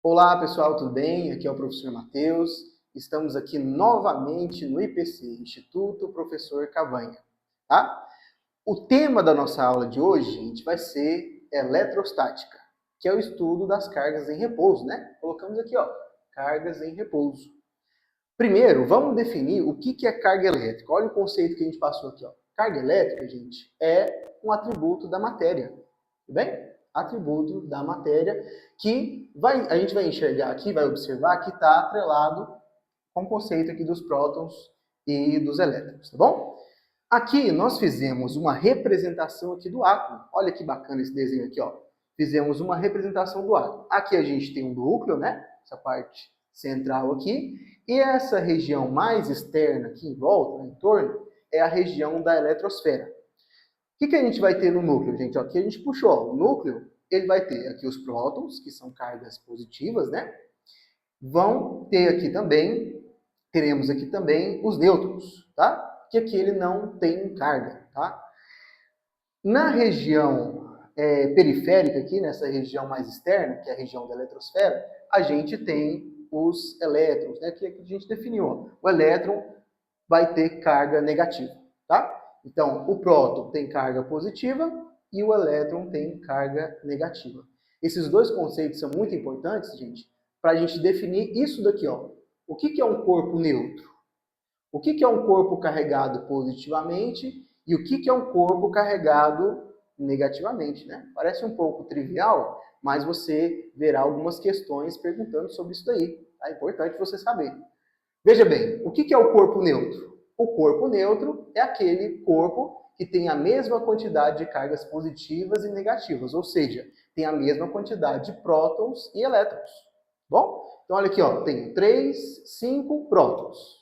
Olá pessoal, tudo bem? Aqui é o professor Matheus. Estamos aqui novamente no IPC, Instituto Professor Cavanha. Tá? O tema da nossa aula de hoje, gente, vai ser eletrostática, que é o estudo das cargas em repouso, né? Colocamos aqui, ó, cargas em repouso. Primeiro, vamos definir o que é carga elétrica. Olha o conceito que a gente passou aqui, ó. Carga elétrica, gente, é um atributo da matéria, tudo bem? Atributo da matéria que a gente vai enxergar aqui, vai observar que está atrelado com o conceito aqui dos prótons e dos elétrons, tá bom? Aqui nós fizemos uma representação aqui do átomo. Olha que bacana esse desenho aqui, ó. Fizemos uma representação do átomo. Aqui a gente tem um núcleo, né? Essa parte central aqui. E essa região mais externa aqui em volta, em torno, é a região da eletrosfera. O que a gente vai ter no núcleo, gente? Aqui a gente puxou, ó, o núcleo, ele vai ter aqui os prótons, que são cargas positivas, né? Vão ter aqui também, teremos aqui também os nêutrons, tá? Que aqui ele não tem carga, tá? Na região periférica aqui, nessa região mais externa, que é a região da eletrosfera, a gente tem os elétrons, né? Que a gente definiu, ó. O elétron vai ter carga negativa, tá? Então, o próton tem carga positiva e o elétron tem carga negativa. Esses dois conceitos são muito importantes, gente, para a gente definir isso daqui, ó. O que é um corpo neutro? O que é um corpo carregado positivamente e o que é um corpo carregado negativamente, né? Parece um pouco trivial, mas você verá algumas questões perguntando sobre isso daí. É importante você saber. Veja bem, o que é o corpo neutro? O corpo neutro é aquele corpo que tem a mesma quantidade de cargas positivas e negativas, ou seja, tem a mesma quantidade de prótons e elétrons. Bom? Então, olha aqui, ó, tenho 3, 5 prótons.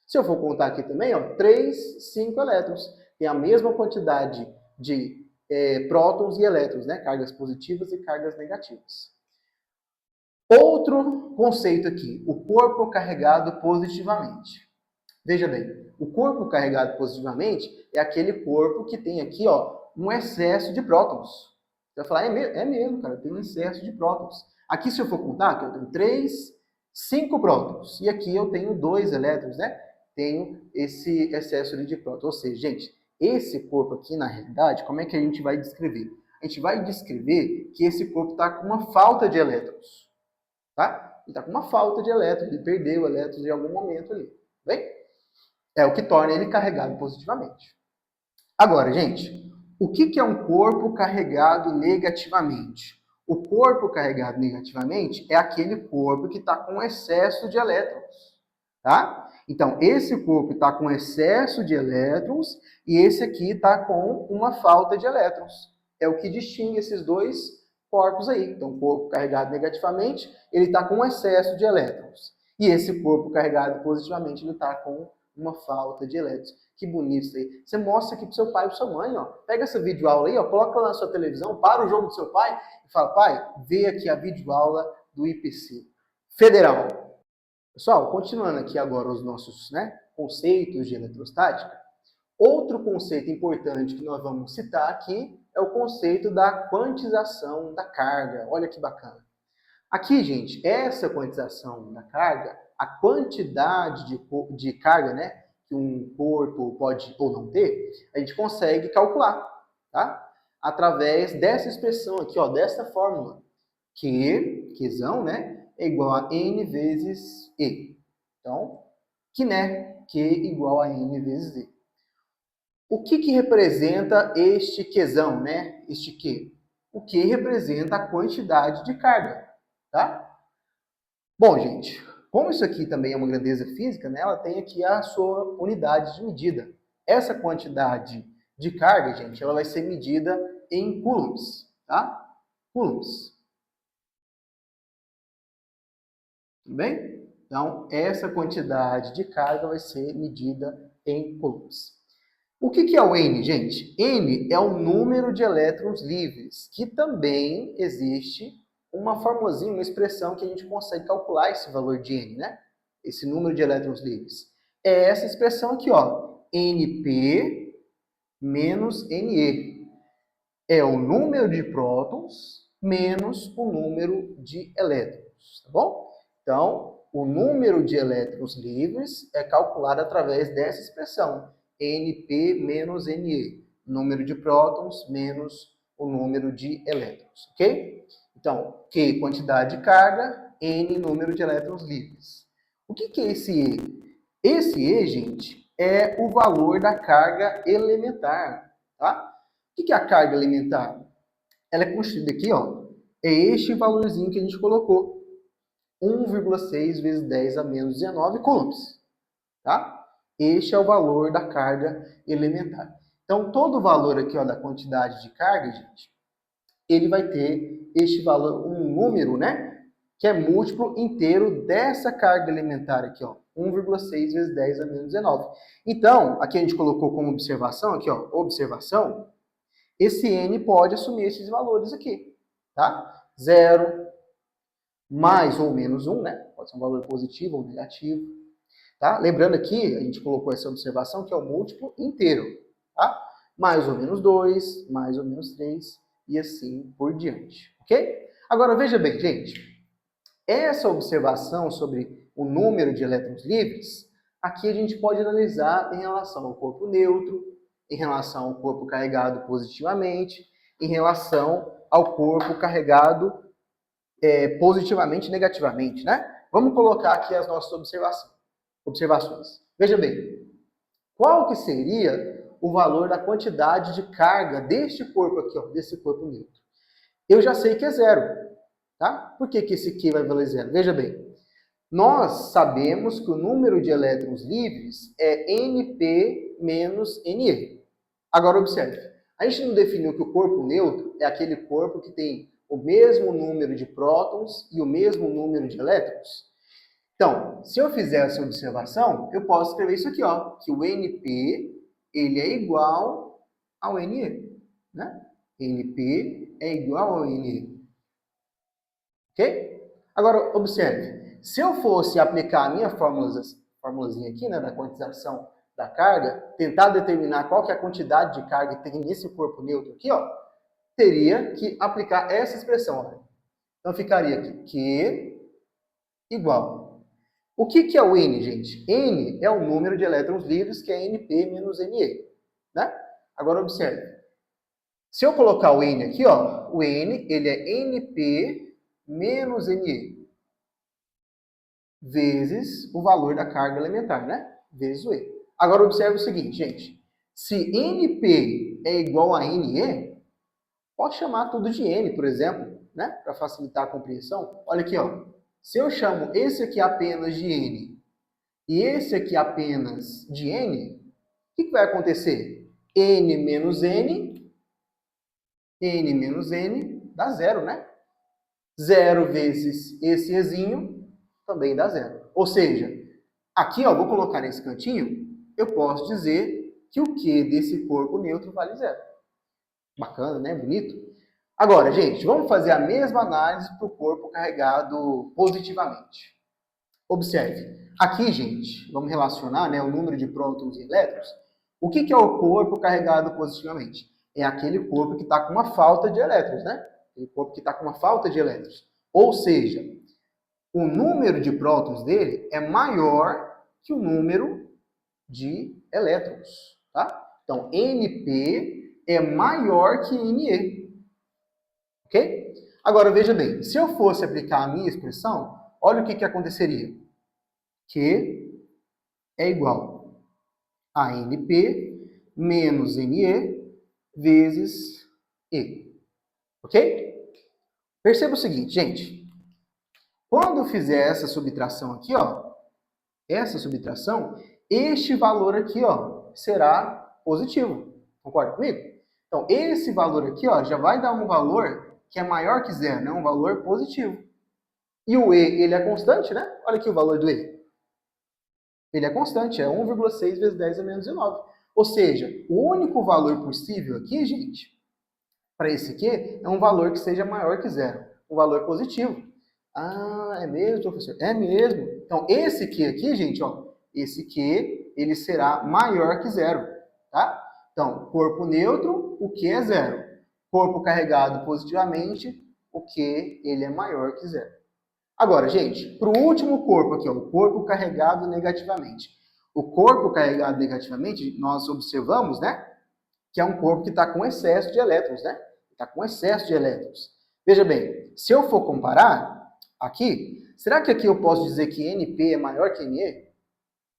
Se eu for contar aqui também, ó, 3, 5 elétrons. Tem a mesma quantidade de prótons e elétrons, né? Cargas positivas e cargas negativas. Outro conceito aqui, o corpo carregado positivamente. Veja bem, o corpo carregado positivamente é aquele corpo que tem aqui, ó, um excesso de prótons. Você vai falar, é mesmo, cara, tem um excesso de prótons. Aqui, se eu for contar, aqui eu tenho 3, 5 prótons. E aqui eu tenho 2 elétrons, né? Tenho esse excesso de prótons. Ou seja, gente, esse corpo aqui, na realidade, como é que a gente vai descrever? A gente vai descrever que esse corpo está com uma falta de elétrons. Tá? Ele está com uma falta de elétrons, ele perdeu elétrons em algum momento ali. Bem? É o que torna ele carregado positivamente. Agora, gente, o que é um corpo carregado negativamente? O corpo carregado negativamente é aquele corpo que está com excesso de elétrons. Tá? Então, esse corpo está com excesso de elétrons e esse aqui está com uma falta de elétrons. É o que distingue esses dois corpos aí. Então, o corpo carregado negativamente, ele está com excesso de elétrons. E esse corpo carregado positivamente, ele está com uma falta de elétrons. Que bonito isso aí. Você mostra aqui para seu pai e para sua mãe, ó. Pega essa videoaula aí, ó, coloca lá na sua televisão, para o jogo do seu pai e fala, pai, vê aqui a videoaula do IPC Federal. Pessoal, continuando aqui agora os nossos, né, conceitos de eletrostática, outro conceito importante que nós vamos citar aqui é o conceito da quantização da carga. Olha que bacana. Aqui, gente, essa quantização da carga, a quantidade de carga, né, que um corpo pode ou não ter, a gente consegue calcular, tá? Através dessa expressão aqui, ó, dessa fórmula, Qzão, né, é igual a N vezes E. Então, né, Q igual a N vezes E. O que representa este Qzão, né, este Q? O Q representa a quantidade de carga, tá? Bom, gente, como isso aqui também é uma grandeza física, né, ela tem aqui a sua unidade de medida. Essa quantidade de carga, gente, ela vai ser medida em coulombs, tá? Coulombs. Tudo bem? Então, essa quantidade de carga vai ser medida em coulombs. O que é o N, gente? N é o número de elétrons livres, que também existe uma formulazinha, uma expressão que a gente consegue calcular esse valor de N, né? Esse número de elétrons livres. É essa expressão aqui, ó. Np menos Ne. É o número de prótons menos o número de elétrons, tá bom? Então, o número de elétrons livres é calculado através dessa expressão, Np menos Ne, número de prótons menos o número de elétrons, ok? Então, Q, quantidade de carga, N, número de elétrons livres. O que é esse E? Esse E, gente, é o valor da carga elementar, tá? O que é a carga elementar? Ela é constituída aqui, ó, é este valorzinho que a gente colocou, 1,6 vezes 10 a menos 19 coulombs, tá? Este é o valor da carga elementar. Então, todo valor aqui, ó, da quantidade de carga, gente, ele vai ter este valor, um número, né? Que é múltiplo inteiro dessa carga elementar aqui, ó, 1,6 vezes 10 a menos 19. Então, aqui a gente colocou como observação, aqui, ó, observação, esse N pode assumir esses valores aqui, tá? 0, mais ou menos 1, né? Pode ser um valor positivo ou negativo, tá? Lembrando aqui, a gente colocou essa observação que é o múltiplo inteiro, tá? Mais ou menos 2, mais ou menos 3 e assim por diante, ok? Agora, veja bem, gente, essa observação sobre o número de elétrons livres, aqui a gente pode analisar em relação ao corpo neutro, em relação ao corpo carregado positivamente, em relação ao corpo carregado positivamente e negativamente, né? Vamos colocar aqui as nossas observações. Veja bem, qual que seria o valor da quantidade de carga deste corpo aqui, ó, desse corpo neutro? Eu já sei que é 0, tá? Por que esse Q vai valer 0? Veja bem, nós sabemos que o número de elétrons livres é Np menos Ne. Agora, observe, a gente não definiu que o corpo neutro é aquele corpo que tem o mesmo número de prótons e o mesmo número de elétrons? Então, se eu fizer essa observação, eu posso escrever isso aqui, ó, que o Np ele é igual ao Ne, né? Np é igual ao Ne. Ok? Agora, observe, se eu fosse aplicar a minha formulazinha aqui, né, da quantização da carga, tentar determinar qual que é a quantidade de carga que tem nesse corpo neutro aqui, ó, teria que aplicar essa expressão. Ó. Então, ficaria aqui, Q igual. O que é o N, gente? N é o número de elétrons livres, que é Np menos Ne. Né? Agora, observe. Se eu colocar o N aqui, ó, o N ele é Np menos Ne vezes o valor da carga elementar, né? Vezes o E. Agora, observe o seguinte, gente. Se Np é igual a Ne, pode chamar tudo de N, por exemplo, né? Para facilitar a compreensão. Olha aqui, ó. Se eu chamo esse aqui apenas de N e esse aqui apenas de N, o que vai acontecer? N menos N dá 0, né? 0 vezes esse Ezinho também dá 0. Ou seja, aqui, ó, vou colocar nesse cantinho, eu posso dizer que o Q desse corpo neutro vale 0. Bacana, né? Bonito. Agora, gente, vamos fazer a mesma análise para o corpo carregado positivamente. Observe. Aqui, gente, vamos relacionar, né, o número de prótons e elétrons. O que é o corpo carregado positivamente? É aquele corpo que está com uma falta de elétrons, né? Aquele corpo que está com uma falta de elétrons. Ou seja, o número de prótons dele é maior que o número de elétrons, tá? Então, Np é maior que Ne, ok? Agora, veja bem, se eu fosse aplicar a minha expressão, olha o que aconteceria. Q é igual a Np menos Ne vezes E, ok? Perceba o seguinte, gente. Quando eu fizer essa subtração aqui, ó, essa subtração, este valor aqui, ó, será positivo. Concorda comigo? Então, esse valor aqui, ó, já vai dar um valor que é maior que 0, né? Um valor positivo. E o E, ele é constante, né? Olha aqui o valor do E. Ele é constante, é 1,6 vezes 10 a menos 19. Ou seja, o único valor possível aqui, gente, para esse aqui, é um valor que seja maior que 0. Um valor positivo. Ah, é mesmo, professor? É mesmo. Então, esse Q aqui, gente, ó, esse Q, ele será maior que 0, tá? Então, corpo neutro, o Q é 0. Corpo carregado positivamente, o Q ele é maior que zero. Agora, gente, para o último corpo aqui, ó, o corpo carregado negativamente. O corpo carregado negativamente, nós observamos, né, que é um corpo que está com excesso de elétrons, né? Está com excesso de elétrons. Veja bem, se eu for comparar aqui, será que aqui eu posso dizer que NP é maior que NE?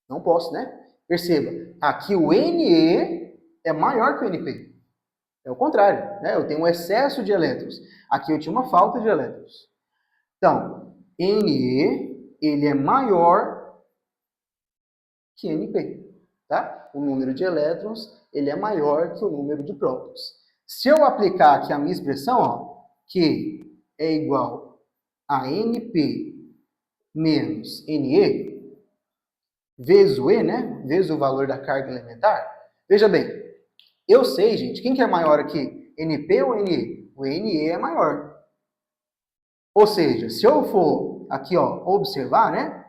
Não posso, né? Perceba, aqui o NE é maior que o NP. É o contrário, né? Eu tenho um excesso de elétrons. Aqui eu tinha uma falta de elétrons. Então, NE, ele é maior que NP, tá? O número de elétrons, ele é maior que o número de prótons. Se eu aplicar aqui a minha expressão, ó, Q é igual a NP menos NE, vezes o E, né? Vezes o valor da carga elementar. Veja bem, eu sei, gente, quem que é maior aqui? NP ou NE? O NE é maior. Ou seja, se eu for aqui, ó, observar, né?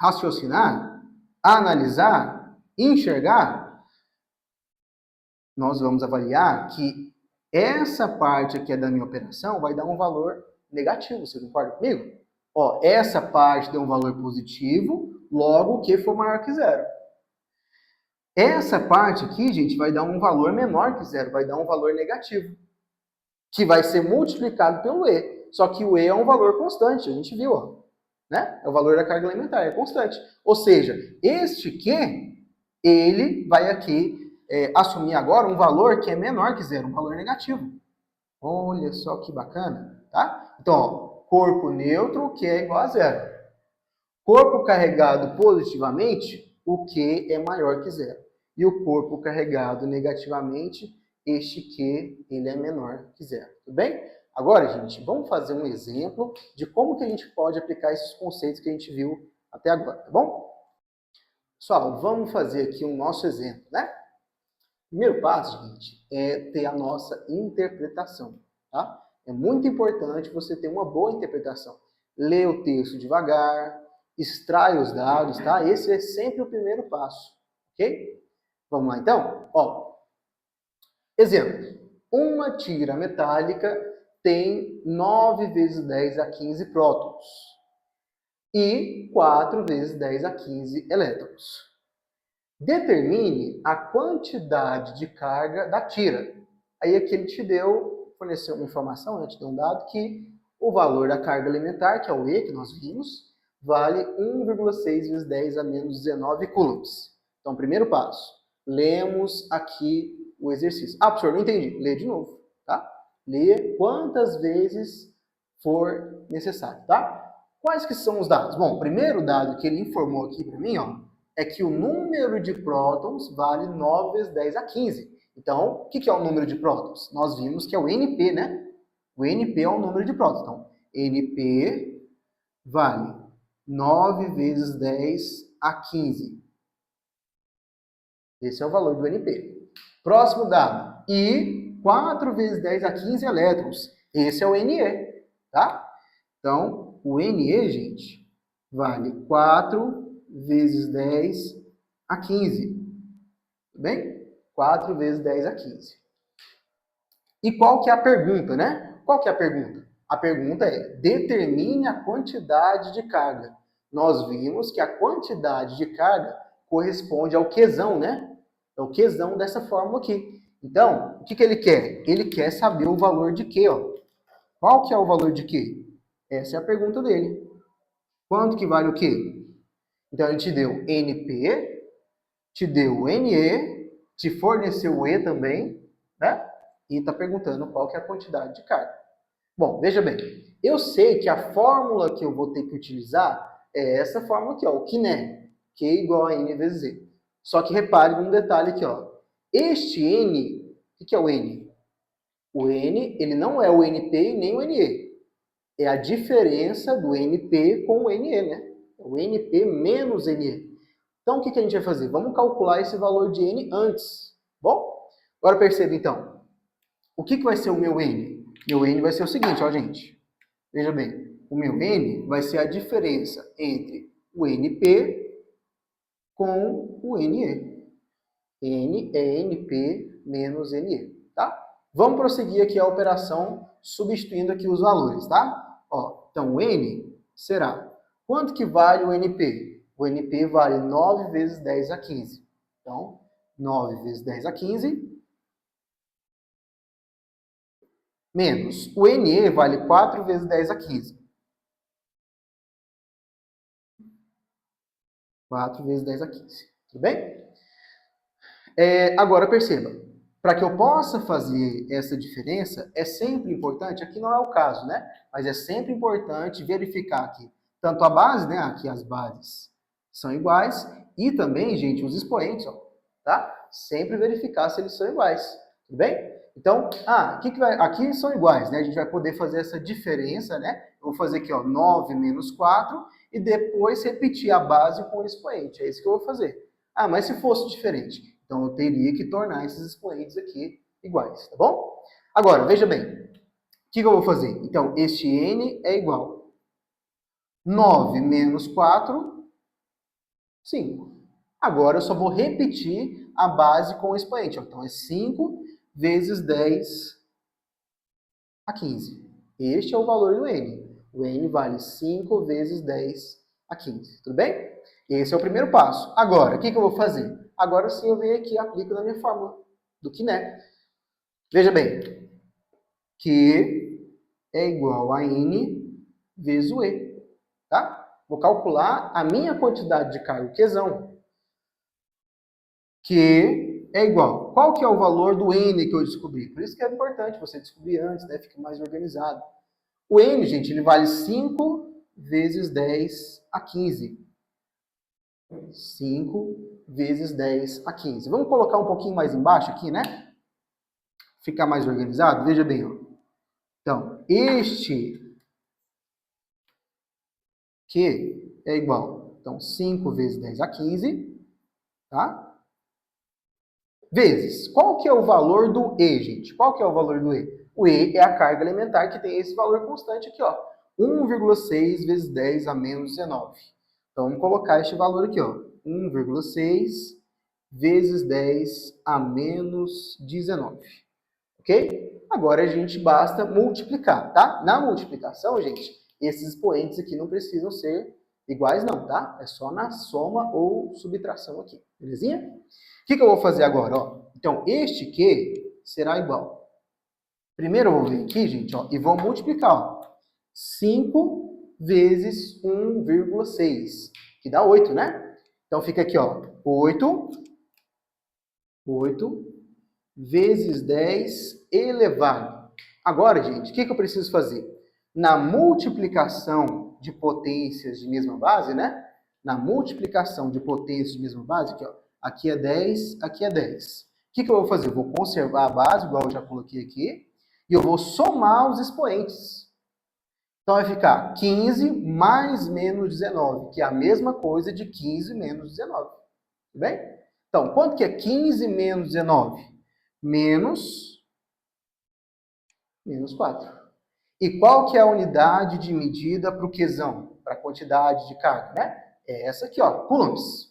Raciocinar, analisar, enxergar, nós vamos avaliar que essa parte aqui da minha operação vai dar um valor negativo. Você concorda comigo? Ó, essa parte deu um valor positivo, logo o Q for maior que zero. Essa parte aqui, gente, vai dar um valor menor que zero, vai dar um valor negativo, que vai ser multiplicado pelo E. Só que o E é um valor constante, a gente viu, ó, né? É o valor da carga elementar, é constante. Ou seja, este Q, ele vai aqui assumir agora um valor que é menor que zero, um valor negativo. Olha só que bacana, tá? Então, ó, corpo neutro, Q é igual a zero. Corpo carregado positivamente, o Q é maior que zero. E o corpo carregado negativamente, este Q ele é menor que zero. Tudo bem? Agora, gente, vamos fazer um exemplo de como que a gente pode aplicar esses conceitos que a gente viu até agora, tá bom? Pessoal, vamos fazer aqui o nosso exemplo, né? Primeiro passo, gente, é ter a nossa interpretação, tá? É muito importante você ter uma boa interpretação. Lê o texto devagar, extrai os dados, tá? Esse é sempre o primeiro passo, ok? Vamos lá, então? Ó, exemplo. Uma tira metálica tem 9 vezes 10 a 15 prótons e 4 vezes 10 a 15 elétrons. Determine a quantidade de carga da tira. Aí aqui ele te forneceu uma informação, né, te deu um dado que o valor da carga elementar, que é o E, que nós vimos, vale 1,6 vezes 10 a menos 19 coulombs. Então, primeiro passo, lemos aqui o exercício. Ah, professor, não entendi. Lê de novo, tá? Lê quantas vezes for necessário, tá? Quais que são os dados? Bom, o primeiro dado que ele informou aqui para mim, ó, é que o número de prótons vale 9 vezes 10 a 15. Então, o que é o número de prótons? Nós vimos que é o NP, né? O NP é o número de prótons. Então, NP vale 9 vezes 10 a 15. Esse é o valor do NP. Próximo dado. I, 4 vezes 10 a 15 elétrons. Esse é o NE, tá? Então, o NE, gente, vale 4 vezes 10 a 15. Tudo bem? 4 vezes 10 a 15. E qual que é a pergunta, né? Qual que é a pergunta? A pergunta é, determine a quantidade de carga. Nós vimos que a quantidade de carga corresponde ao Qzão, né? É o Qzão dessa fórmula aqui. Então, o que ele quer? Ele quer saber o valor de Q, ó. Qual que é o valor de Q? Essa é a pergunta dele. Quanto que vale o Q? Então, ele te deu NP, te deu NE, te forneceu o E também, né? E está perguntando qual que é a quantidade de carga. Bom, veja bem, eu sei que a fórmula que eu vou ter que utilizar é essa fórmula aqui, ó, o KNE, Q igual a N vezes E. Só que repare num detalhe aqui, ó. Este N, o que é o N? O N, ele não é o NP e nem o NE. É a diferença do NP com o NE, né? O NP menos NE. Então, o que a gente vai fazer? Vamos calcular esse valor de N antes. Bom? Agora perceba, então. O que vai ser o meu N? Meu N vai ser o seguinte, ó, gente. Veja bem. O meu N vai ser a diferença entre o NP com o NE. N é NP menos NE, tá? Vamos prosseguir aqui a operação substituindo aqui os valores, tá? Ó, então, o N será, quanto que vale o NP? O NP vale 9 vezes 10 a 15. Então, 9 vezes 10 a 15, menos o NE vale 4 vezes 10 a 15. 4 vezes 10 a 15. Tudo bem? Agora, perceba. Para que eu possa fazer essa diferença, é sempre importante, aqui não é o caso, né? Mas é sempre importante verificar que tanto a base, né? Aqui as bases são iguais, e também, gente, os expoentes, ó, tá? Sempre verificar se eles são iguais. Tudo bem? Então, aqui são iguais, né? A gente vai poder fazer essa diferença, né? Eu vou fazer aqui, ó, 9 menos 4, e depois repetir a base com o expoente. É isso que eu vou fazer. Ah, mas se fosse diferente? Então, eu teria que tornar esses expoentes aqui iguais, tá bom? Agora, veja bem. O que eu vou fazer? Então, este n é igual. 9 menos 4, 5. Agora, eu só vou repetir a base com o expoente. Então, é 5 vezes 10 a 15. Este é o valor do n. O n vale 5 vezes 10 a 15. Tudo bem? Esse é o primeiro passo. Agora, o que eu vou fazer? Agora sim eu venho aqui e aplico na minha fórmula do Q, Veja bem, Q é igual a N vezes o E. Tá? Vou calcular a minha quantidade de carga, Qzão. Q é igual. Qual que é o valor do N que eu descobri? Por isso que é importante você descobrir antes, né? Fica mais organizado. O N, gente, ele vale 5 vezes 10 a 15. 5 vezes 10 a 15. Vamos colocar um pouquinho mais embaixo aqui, né? Ficar mais organizado. Veja bem, ó. Então, este Q é igual. Então, 5 vezes 10 a 15, tá? Vezes. Qual que é o valor do E, gente? Qual que é o valor do E? O E é a carga elementar que tem esse valor constante aqui, ó. 1,6 vezes 10 a menos 19. Então, vamos colocar este valor aqui, ó. 1,6 vezes 10 a menos 19. Ok? Agora a gente basta multiplicar, tá? Na multiplicação, gente, esses expoentes aqui não precisam ser iguais não, tá? É só na soma ou subtração aqui, belezinha? O que eu vou fazer agora, ó? Então, este Q será igual. Primeiro eu vou vir aqui, gente, ó, e vou multiplicar, ó. 5 vezes 1,6, que dá 8, né? Então fica aqui, ó, 8 vezes 10 elevado. Agora, gente, o que eu preciso fazer? Na multiplicação de potências de mesma base, né? Na multiplicação de potências de mesma base, aqui, ó, aqui é 10, aqui é 10. O que eu vou fazer? Eu vou conservar a base, igual eu já coloquei aqui, e eu vou somar os expoentes. Então vai ficar 15 mais menos 19, que é a mesma coisa de 15 menos 19. Tudo bem? Então, quanto que é 15 menos 19? Menos 4. E qual que é a unidade de medida para o Qzão? Para a quantidade de carga, né? É essa aqui, ó, coulombs.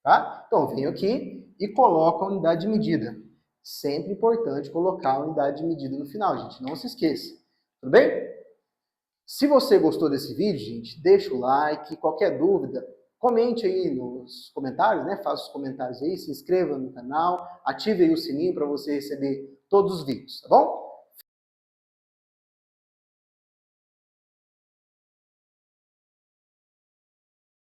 Tá? Então, eu venho aqui e coloco a unidade de medida. Sempre importante colocar a unidade de medida no final, gente. Não se esqueça. Tudo bem? Se você gostou desse vídeo, gente, deixa o like. Qualquer dúvida, comente aí nos comentários, né? Faça os comentários aí, se inscreva no canal, ative aí o sininho para você receber todos os vídeos, tá bom?